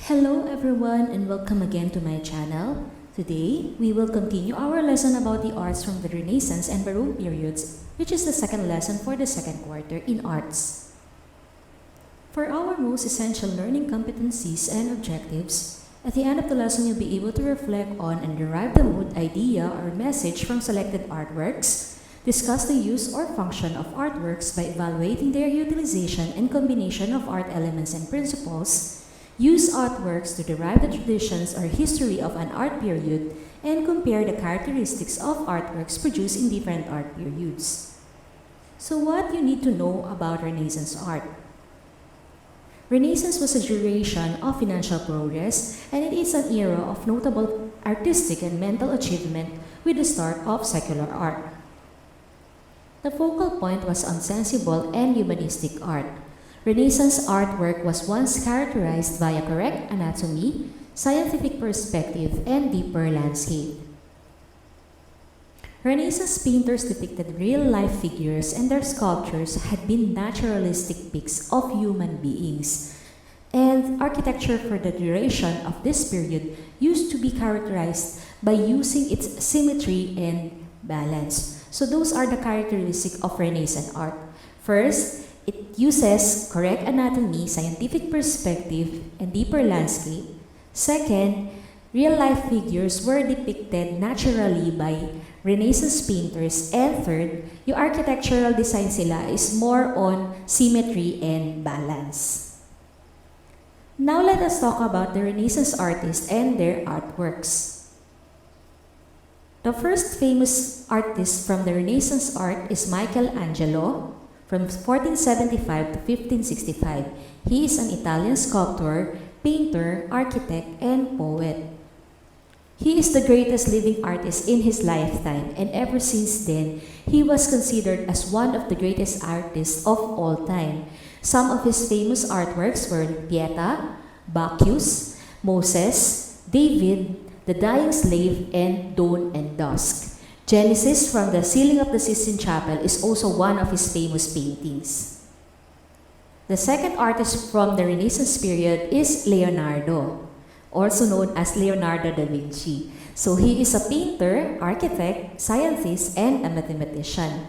Hello everyone and welcome again to my channel. Today, we will continue our lesson about the arts from the Renaissance and Baroque periods, which is the second lesson for the second quarter in arts. For our most essential learning competencies and objectives, at the end of the lesson you'll be able to reflect on and derive the mood, idea, or message from selected artworks, discuss the use or function of artworks by evaluating their utilization and combination of art elements and principles, use artworks to derive the traditions or history of an art period, and compare the characteristics of artworks produced in different art periods. So what you need to know about Renaissance art? Renaissance was a duration of financial progress, and it is an era of notable artistic and mental achievement with the start of secular art. The focal point was on sensible and humanistic art. Renaissance artwork was once characterized by a correct anatomy, scientific perspective, and deeper landscape. Renaissance painters depicted real-life figures, and their sculptures had been naturalistic pics of human beings. And architecture for the duration of this period used to be characterized by using its symmetry and balance. So those are the characteristics of Renaissance art. First, it uses correct anatomy, scientific perspective, and deeper landscape. Second, real-life figures were depicted naturally by Renaissance painters. And third, yung architectural design sila is more on symmetry and balance. Now let us talk about the Renaissance artists and their artworks. The first famous artist from the Renaissance art is Michelangelo. From 1475 to 1565, he is an Italian sculptor, painter, architect, and poet. He is the greatest living artist in his lifetime, and ever since then, he was considered as one of the greatest artists of all time. Some of his famous artworks were Pieta, Bacchus, Moses, David, The Dying Slave, and Dawn and Dusk. Genesis from the Ceiling of the Sistine Chapel is also one of his famous paintings. The second artist from the Renaissance period is Leonardo, also known as Leonardo da Vinci. So he is a painter, architect, scientist, and a mathematician.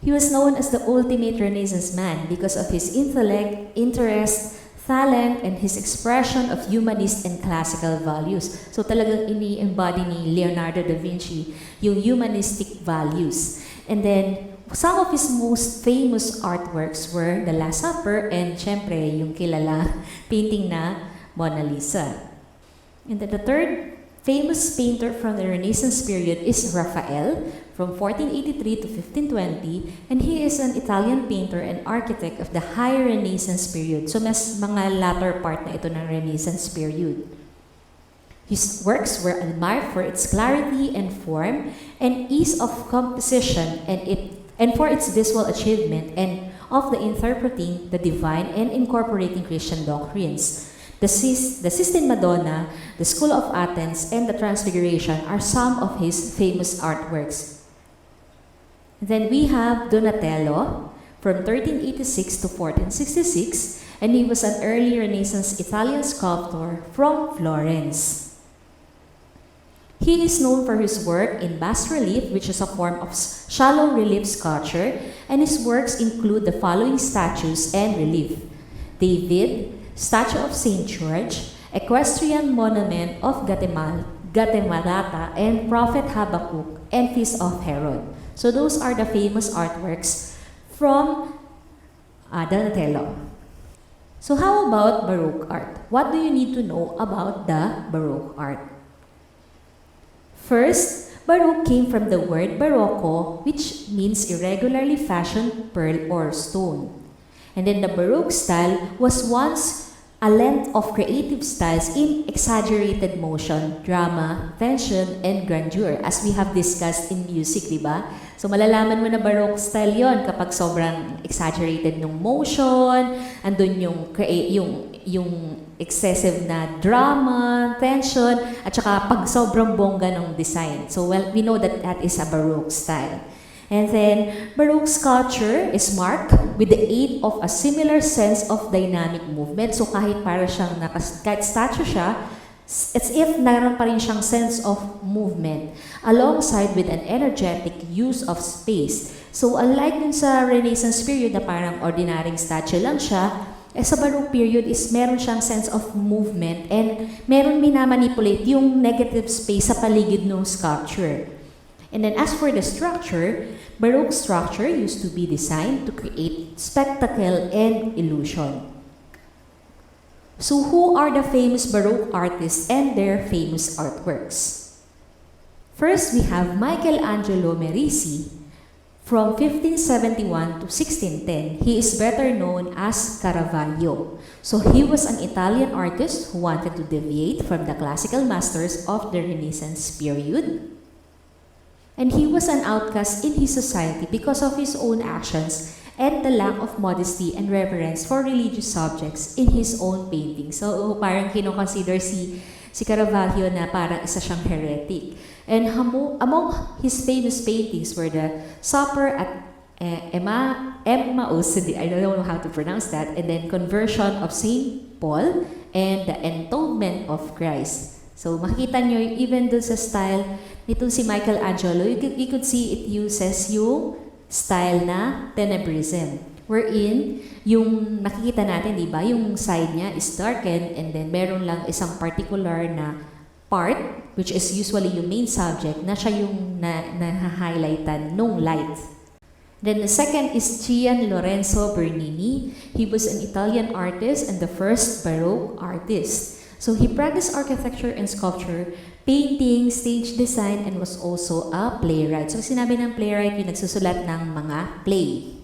He was known as the ultimate Renaissance man because of his intellect, interest, talent, and his expression of humanist and classical values. So talagang ini-embody ni Leonardo da Vinci yung humanistic values. And then, some of his most famous artworks were The Last Supper and syempre yung kilala painting na Mona Lisa. And then the third famous painter from the Renaissance period is Raphael from 1483 to 1520, and he is an Italian painter and architect of the High Renaissance period. So mas mga latter part na ito ng Renaissance period. His works were admired for its clarity and form and ease of composition and for its visual achievement and of the interpreting the divine and incorporating Christian doctrines. The Sistine Madonna, the School of Athens, and the Transfiguration are some of his famous artworks. Then we have Donatello from 1386 to 1466, and he was an early Renaissance Italian sculptor from Florence. He is known for his work in bas-relief, which is a form of shallow relief sculpture, and his works include the following statues and relief: David, Statue of St. George, Equestrian Monument of Gattamelata, and Prophet Habakkuk, and Feast of Herod. So those are the famous artworks from Donatello. So how about Baroque art? What do you need to know about the Baroque art? First, Baroque came from the word barocco, which means irregularly fashioned pearl or stone. And then the Baroque style was once a length of creative styles in exaggerated motion, drama, tension, and grandeur, as we have discussed in music, di ba? So malalaman mo na Baroque style yon kapag sobrang exaggerated ng motion, andun yung excessive na drama, tension, at saka pag sobrang bongga ng design. So well, we know that that is a Baroque style. And then, Baroque sculpture is marked with the aid of a similar sense of dynamic movement. So kahit para siyang kahit statue siya, it's if naroon pa rin siyang sense of movement alongside with an energetic use of space. So unlike dun sa Renaissance period na parang ordinaryong statue lang siya, sa Baroque period is meron siyang sense of movement and meron minamanipulate yung negative space sa paligid ng sculpture. And then as for the structure, Baroque structure used to be designed to create spectacle and illusion. So who are the famous Baroque artists and their famous artworks? First, we have Michelangelo Merisi. From 1571 to 1610, he is better known as Caravaggio. So he was an Italian artist who wanted to deviate from the classical masters of the Renaissance period. And he was an outcast in his society because of his own actions and the lack of modesty and reverence for religious subjects in his own paintings. So parang kinoconsider si Caravaggio na parang isa siyang heretic. And among his famous paintings were the Supper at Emmaus, I don't know how to pronounce that, and then Conversion of St. Paul, and the Entombment of Christ. So makikita nyo, even dun sa style nitong si Michelangelo, you could see it uses yung style na tenebrism. Wherein, yung nakikita natin, di ba, yung side niya is darkened and then meron lang isang particular na part, which is usually yung main subject, na siya yung na-highlightan nung light. Then the second is Gian Lorenzo Bernini. He was an Italian artist and the first Baroque artist. So he practiced architecture and sculpture, painting, stage design, and was also a playwright. So sinabi ng playwright, yung nagsusulat ng mga play.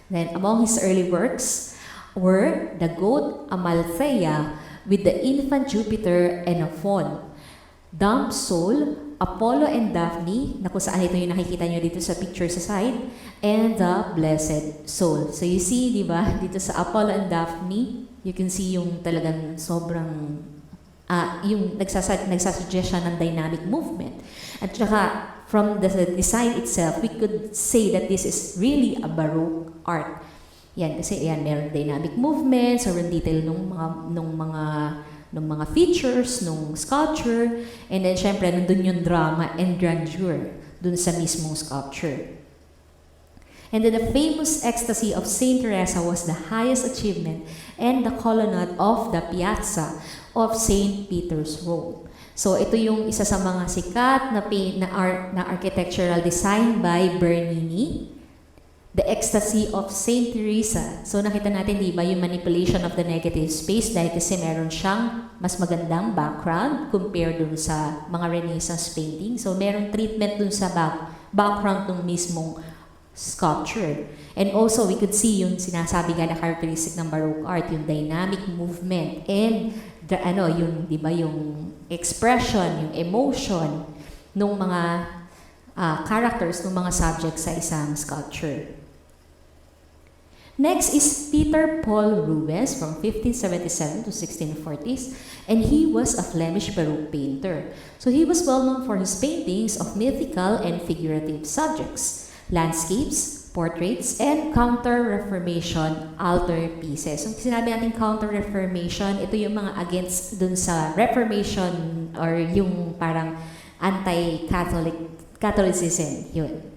Then among his early works were the goat Amalthea with the infant Jupiter and a fawn, Dumb Soul, Apollo and Daphne, na kung saan ito yung nakikita nyo dito sa picture sa side, and the Blessed Soul. So you see, di ba, dito sa Apollo and Daphne, you can see yung talagang sobrang, yung nagsasuggest siya ng dynamic movement. At saka, from the design itself, we could say that this is really a Baroque art. Yan, kasi yan, meron dynamic movements, sobrang detail nung mga features, nung sculpture, and then syempre, nandun yung drama and grandeur dun sa mismong sculpture. And then the famous ecstasy of Saint Teresa was the highest achievement and the colonnade of the Piazza of St. Peter's Rome. So ito yung isa sa mga sikat na architectural design by Bernini, the ecstasy of Saint Teresa. So nakita natin, di ba, yung manipulation of the negative space dahil kasi meron siyang mas magandang background compared dun sa mga Renaissance painting. So meron treatment dun sa background ng mismong sculpture. And also, we could see yung sinasabi nga na characteristic ng Baroque art, yung dynamic movement and yung, di ba, yung expression, yung emotion ng mga characters, ng mga subjects sa isang sculpture. Next is Peter Paul Rubens from 1577 to 1640s, and he was a Flemish Baroque painter. So he was well known for his paintings of mythical and figurative subjects, landscapes, portraits, and counter-reformation altarpieces. So sinabi natin counter-reformation, ito yung mga against dun sa Reformation or yung parang Catholicism, yun.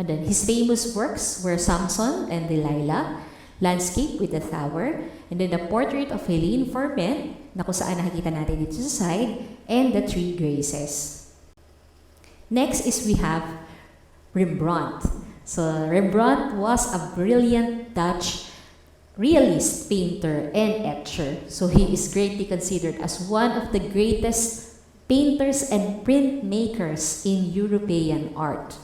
And then his famous works were Samson and Delilah, Landscape with the Tower, and then the Portrait of Helene for Men, na kung saan nakikita natin dito sa side, and the Three Graces. Next is we have Rembrandt. So Rembrandt was a brilliant Dutch realist painter and etcher. So he is greatly considered as one of the greatest painters and printmakers in European art.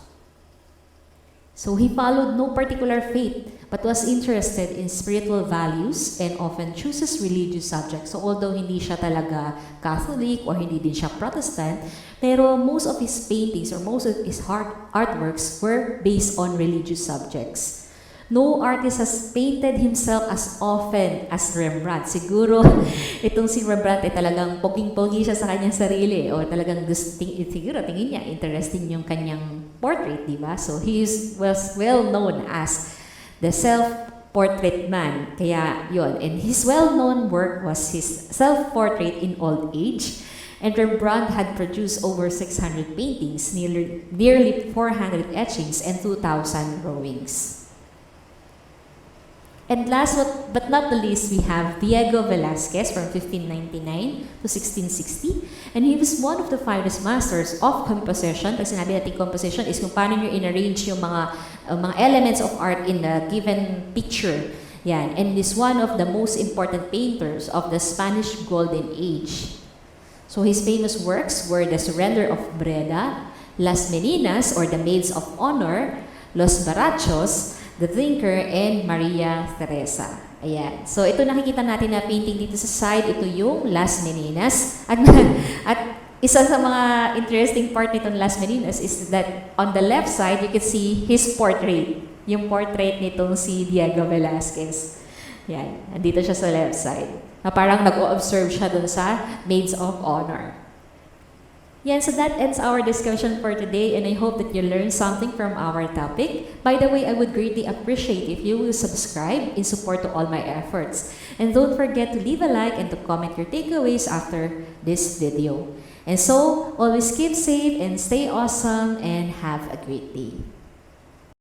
So he followed no particular faith, but was interested in spiritual values and often chooses religious subjects. So although hindi siya talaga Catholic or hindi din siya Protestant, pero most of his paintings or most of his artworks were based on religious subjects. No artist has painted himself as often as Rembrandt. Siguro, itong si Rembrandt ay talagang poging-pogi siya sa kanyang sarili o talagang siguro tingin niya, interesting yung kanyang portrait, di ba? So was well known as the self-portrait man. Kaya yon. And his well-known work was his self-portrait in old age. And Rembrandt had produced over 600 paintings, nearly 400 etchings, and 2,000 drawings. And last but not the least, we have Diego Velázquez from 1599 to 1660. And he was one of the finest masters of composition. Pag sinabi natin composition is kung paano nyo in-arrange yung mga elements of art in a given picture. Yan. And is one of the most important painters of the Spanish Golden Age. So his famous works were The Surrender of Breda, Las Meninas or the Maids of Honor, Los Barachos, The Thinker, and Maria Teresa. Ayan. So ito nakikita natin na painting dito sa side, ito yung Las Meninas. At isa sa mga interesting part nitong Las Meninas is that on the left side, you can see his portrait. Yung portrait nitong si Diego Velázquez. Yan. Andito siya sa left side. Na parang nag-o-observe siya dun sa Maids of Honor. Yan, so that ends our discussion for today, and I hope that you learned something from our topic. By the way, I would greatly appreciate if you will subscribe in support to all my efforts. And don't forget to leave a like and to comment your takeaways after this video. And so, always keep safe and stay awesome and have a great day.